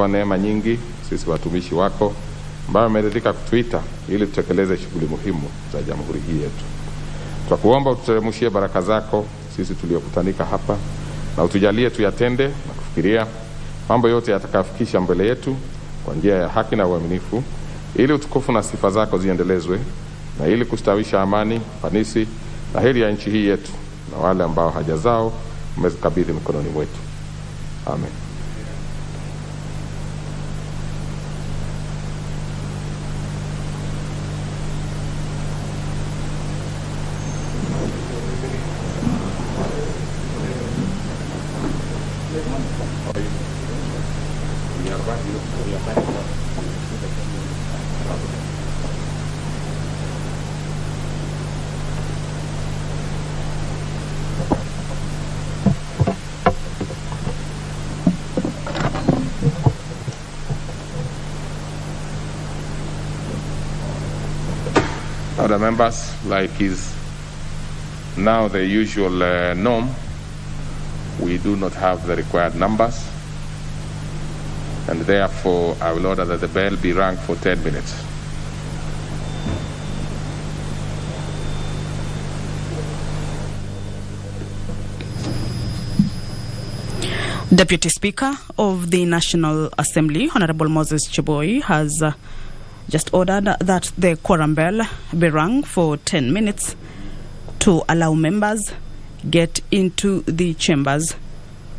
Kwa neema nyingi sisi watumishi wako ambao wameridhika kutuita ili tutekeleze shughuli muhimu za jamhuri hii yetu. Twakuomba ututeremshie baraka zako sisi tuliokutanika hapa, na utujalie tuyatende na kufikiria mambo yote yatakayofikisha mbele yetu kwa njia ya haki na uaminifu, ili utukufu na sifa zako ziendelezwe, na ili kustawisha amani, ufanisi na heri ya nchi hii yetu na wale ambao haja zao umezikabidhi mikononi mwetu. Amen. Other members, like is now the usual norm, we do not have the required numbers, and therefore I will order that the bell be rung for 10 minutes. Deputy Speaker of the National Assembly, Honorable Moses Cheboy, has just ordered that the quorum bell be rung for 10 minutes to allow members get into the chambers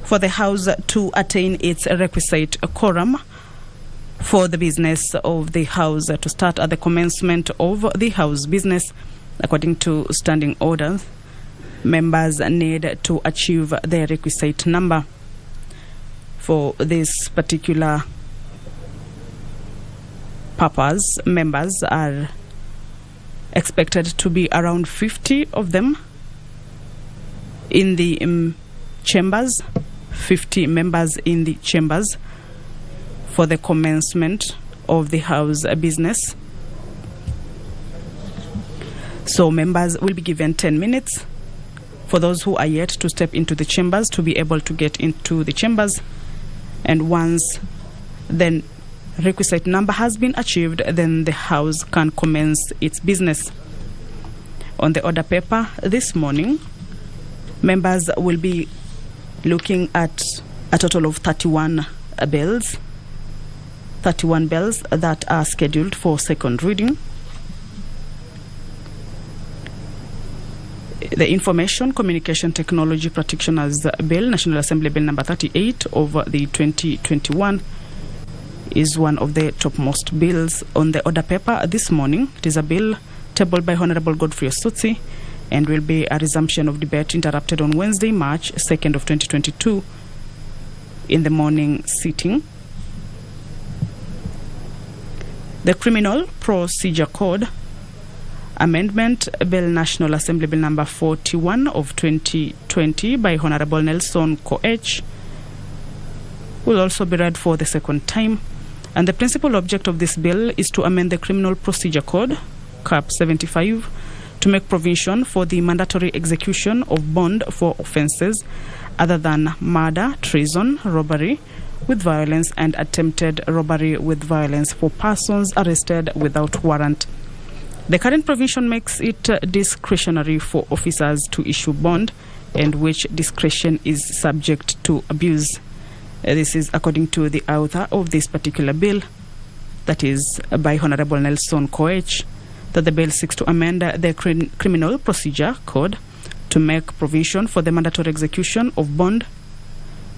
for the House to attain its requisite quorum for the business of the House to start at the commencement of the House business. According to standing orders, members need to achieve the requisite number. For this particular purpose, members are expected to be around 50 of them in the chambers, 50 members in the chambers for the commencement of the House business. So members will be given 10 minutes for those who are yet to step into the chambers to be able to get into the chambers, and once then requisite number has been achieved, then the House can commence its business. On the order paper this morning, members will be looking at a total of 31 bills that are scheduled for second reading. The Information Communication Technology Practitioners Bill, National Assembly Bill number 38 of the 2021, is one of the topmost bills on the order paper this morning. It is a bill tabled by Honorable Godfrey Osutsi and will be a resumption of debate interrupted on Wednesday, March 2nd of 2022 in the morning sitting. The Criminal Procedure Code Amendment Bill, National Assembly Bill number 41 of 2020 by Honorable Nelson Koech, will also be read for the second time. And the principal object of this bill is to amend the Criminal Procedure Code, Cap 75, to make provision for the mandatory execution of bond for offences other than murder, treason, robbery with violence, and attempted robbery with violence for persons arrested without warrant. The current provision makes it discretionary for officers to issue bond, and which discretion is subject to abuse. This is according to the author of this particular bill, that is by Honorable Nelson Koech, that the bill seeks to amend the Criminal Procedure Code to make provision for the mandatory execution of bond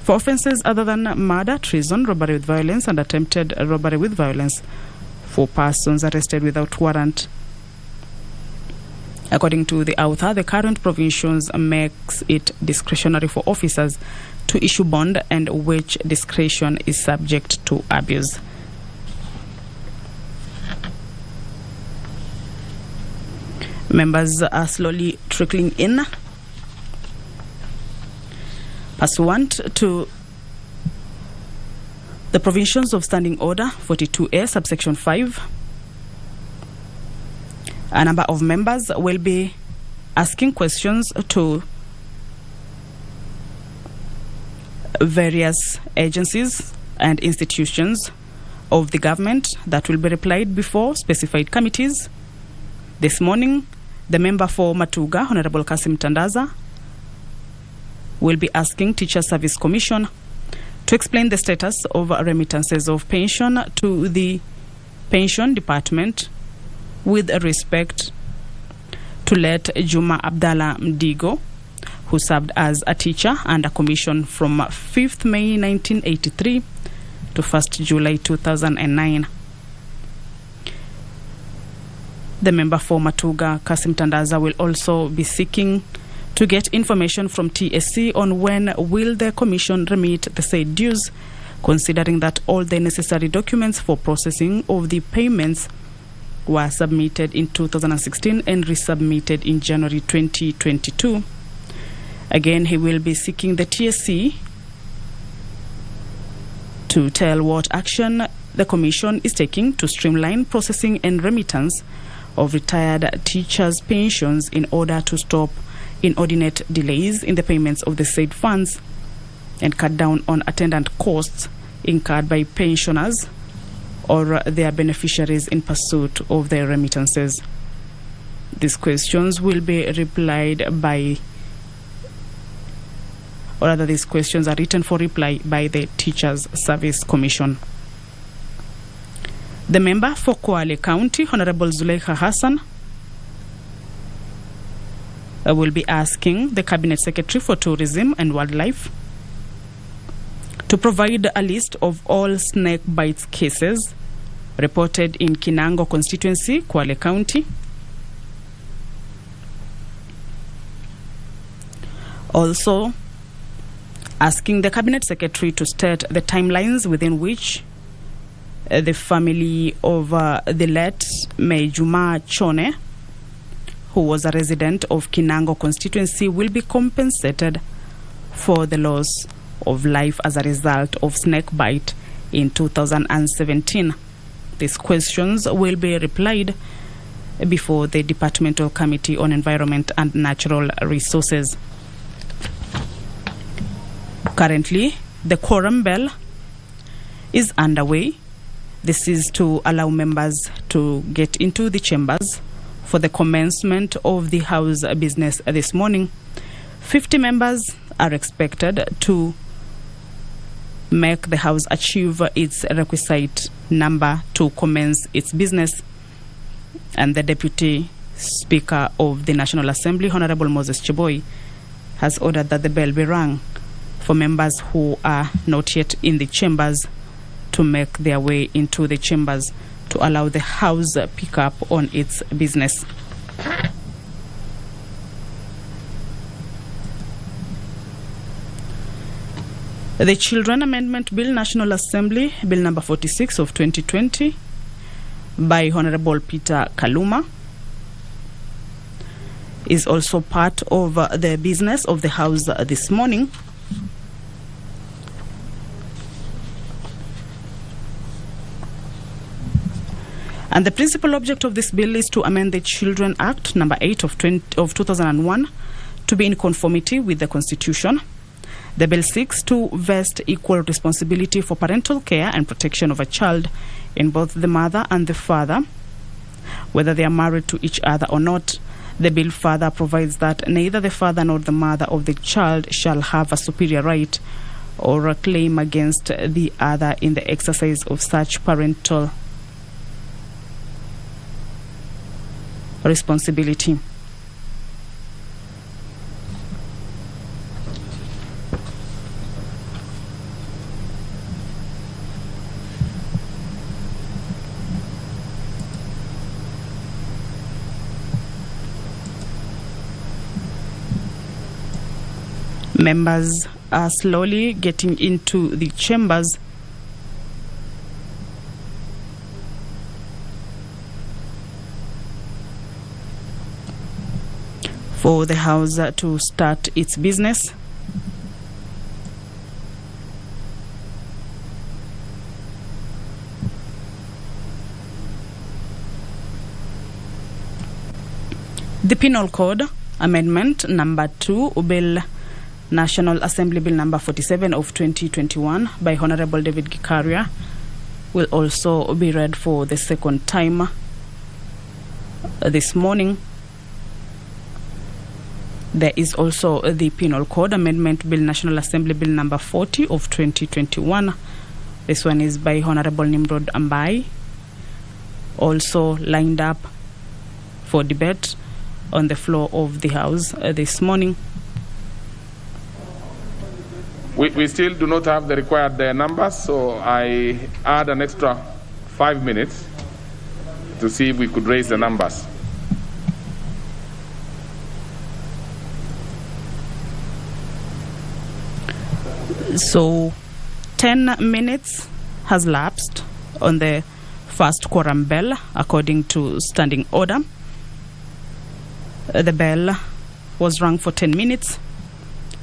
for offences other than murder, treason, robbery with violence, and attempted robbery with violence for persons arrested without warrant. According to the author, the current provisions makes it discretionary for officers to issue bond, and which discretion is subject to abuse. Members are slowly trickling in. Pursuant to the provisions of Standing Order 42A, subsection 5, a number of members will be asking questions to various agencies and institutions of the government that will be replied before specified committees. This morning, the member for Matuga, Honorable Kasim Tandaza, will be asking Teacher Service Commission to explain the status of remittances of pension to the Pension Department with respect to late Juma Abdallah Mdigo, who served as a teacher under commission from 5th May 1983 to 1st July 2009. The member for Matuga, Kasim Tandaza, will also be seeking to get information from TSC on when will the commission remit the said dues, considering that all the necessary documents for processing of the payments were submitted in 2016 and resubmitted in January 2022. Again, he will be seeking the TSC to tell what action the commission is taking to streamline processing and remittance of retired teachers' pensions in order to stop inordinate delays in the payments of the said funds and cut down on attendant costs incurred by pensioners or their beneficiaries in pursuit of their remittances. These questions will be replied by, or rather these questions are written for reply by the Teachers Service Commission. The member for Kwale County, Honorable Zuleika Hassan, will be asking the Cabinet Secretary for Tourism and Wildlife to provide a list of all snake bites cases reported in Kinango constituency, Kwale County. Also, asking the Cabinet Secretary to state the timelines within which the family of the late Mejuma Chone, who was a resident of Kinango constituency, will be compensated for the loss of life as a result of snake bite in 2017. These questions will be replied before the Departmental Committee on Environment and Natural Resources. Currently, the quorum bell is underway. This is to allow members to get into the chambers for the commencement of the House business this morning. 50 members are expected to make the House achieve its requisite number to commence its business. And the Deputy Speaker of the National Assembly, Honorable Moses Cheboy, has ordered that the bell be rung for members who are not yet in the chambers to make their way into the chambers to allow the House pick up on its business. The Children Amendment Bill, National Assembly, Bill number 46 of 2020 by Honorable Peter Kaluma, is also part of the business of the House this morning. And the principal object of this bill is to amend the Children Act number 8 of 2001 to be in conformity with the Constitution. The bill seeks to vest equal responsibility for parental care and protection of a child in both the mother and the father, whether they are married to each other or not. The bill further provides that neither the father nor the mother of the child shall have a superior right or a claim against the other in the exercise of such parental responsibility. Members are slowly getting into the chambers for the House to start its business. The Penal Code Amendment number 2, Bill National Assembly Bill number 47 of 2021 by Honorable David Gikaria will also be read for the second time this morning. There is also the Penal Code Amendment Bill, National Assembly Bill number 40 of 2021. This one is by Honorable Nimrod Ambai, also lined up for debate on the floor of the House this morning. We still do not have the required numbers, so I add an extra 5 minutes to see if we could raise the numbers. So 10 minutes has lapsed on the first quorum bell according to standing order. The bell was rung for 10 minutes.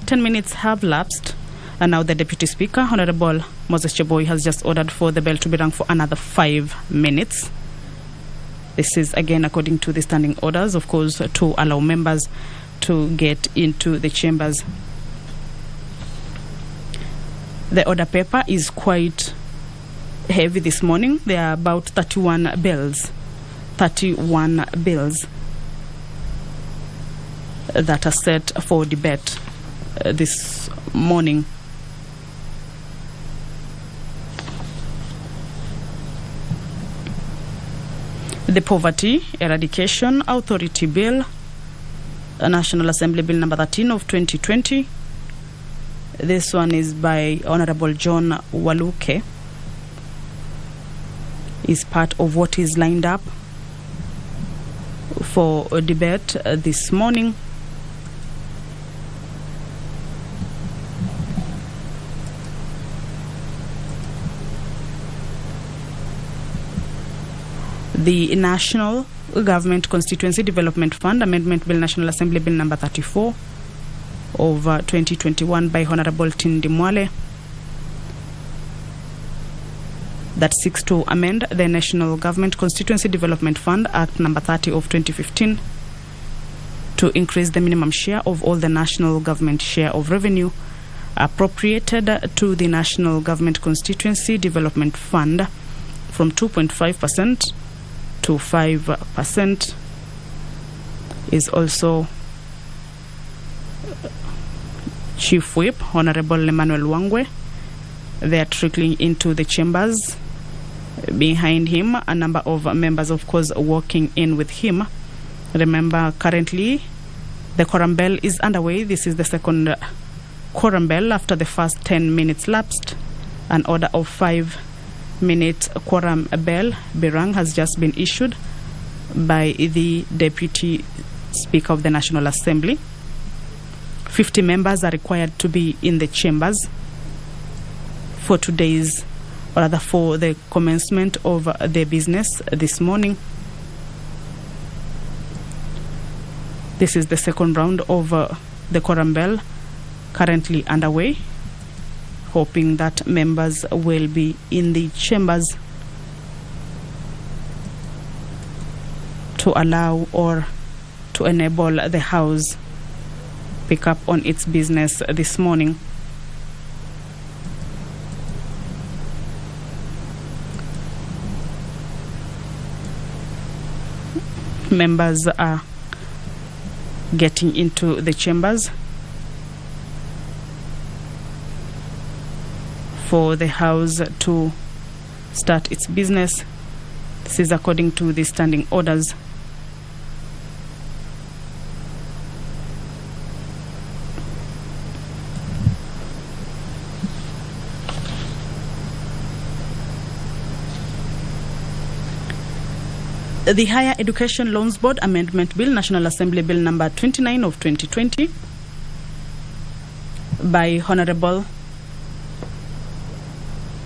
10 minutes have lapsed, and now the Deputy Speaker, Honorable Moses Cheboy, has just ordered for the bell to be rung for another 5 minutes. This is again according to the standing orders, of course, to allow members to get into the chambers. The order paper is quite heavy this morning. There are about 31 bills. 31 bills that are set for debate this morning. The Poverty Eradication Authority Bill, National Assembly Bill number 13 of 2020. This one is by Honorable John Waluke. Is part of what is lined up for a debate this morning. The National Government Constituency Development Fund Amendment Bill, National Assembly Bill number 34 of 2021 by Honorable Tindi Mwale, that seeks to amend the National Government Constituency Development Fund Act number 30 of 2015 to increase the minimum share of all the national government share of revenue appropriated to the National Government Constituency Development Fund from 2.5% to 5%. Is also Chief Whip, Honorable Emmanuel Wangwe. They are trickling into the chambers. Behind him, a number of members, of course, walking in with him. Remember, currently, the quorum bell is underway. This is the second quorum bell after the first 10 minutes lapsed. An order of 5-minute quorum bell be rung has just been issued by the Deputy Speaker of the National Assembly. 50 members are required to be in the chambers for today's, or rather for the commencement of the business this morning. This is the second round of the quorum bell currently underway, hoping that members will be in the chambers to allow or to enable the House pick up on its business this morning. Members are getting into the chambers for the House to start its business. This is according to the standing orders. The Higher Education Loans Board Amendment Bill, National Assembly Bill number 29 of 2020 by Honorable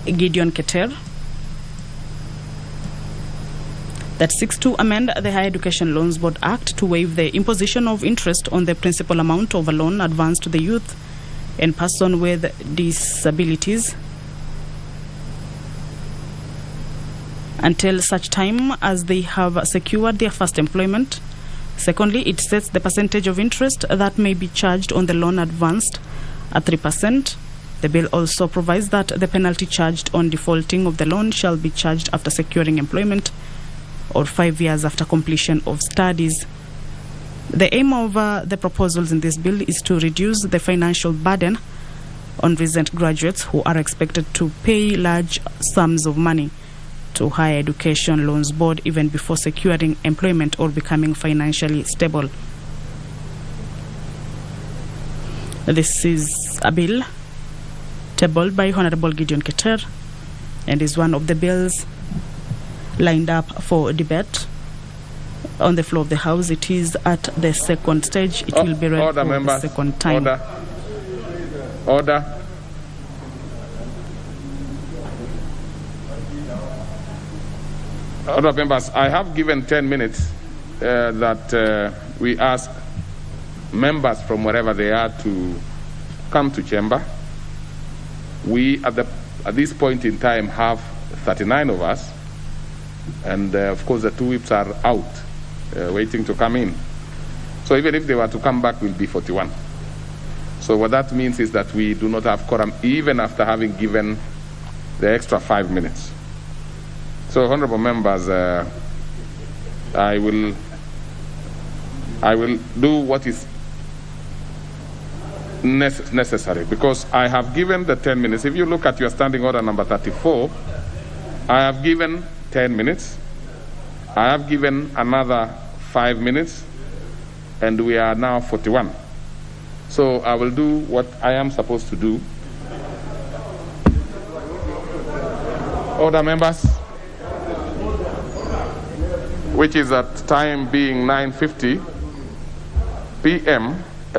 Gideon Keter, that seeks to amend the Higher Education Loans Board Act to waive the imposition of interest on the principal amount of a loan advanced to the youth and person with disabilities until such time as they have secured their first employment. Secondly, it sets the percentage of interest that may be charged on the loan advanced at 3%. The bill also provides that the penalty charged on defaulting of the loan shall be charged after securing employment or 5 years after completion of studies. The aim of the proposals in this bill is to reduce the financial burden on recent graduates who are expected to pay large sums of money to Higher Education Loans Board even before securing employment or becoming financially stable. This is a bill tabled by Honorable Gideon Keter and is one of the bills lined up for debate on the floor of the House. It is at the second stage. It will be read for members. The second time. Order. Order, members. I have given 10 minutes that we ask members from wherever they are to come to chamber. We, at this point in time, have 39 of us, and of course the 2 whips are out, waiting to come in. So even if they were to come back, we'll be 41. So what that means is that we do not have quorum even after having given the extra 5 minutes. So, honorable members, I will do what is necessary, because I have given the 10 minutes. If you look at your standing order number 34, I have given 10 minutes. I have given another 5 minutes, and we are now 41. So I will do what I am supposed to do. Order, members, which is at time being 9:50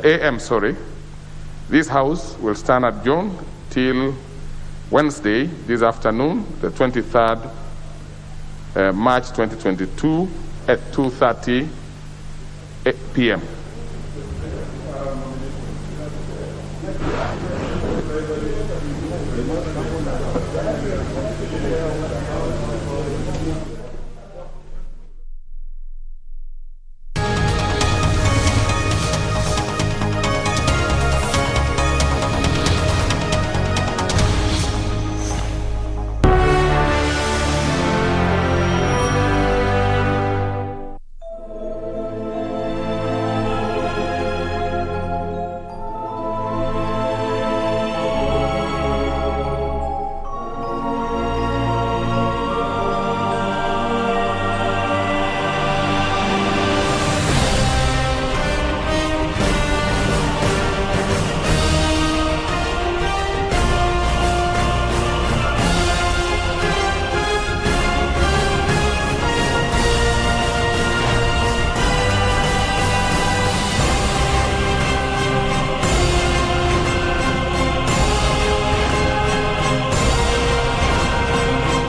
a.m. This House will stand adjourned till Wednesday, this afternoon, the 23rd March 2022 at 2:30 p.m.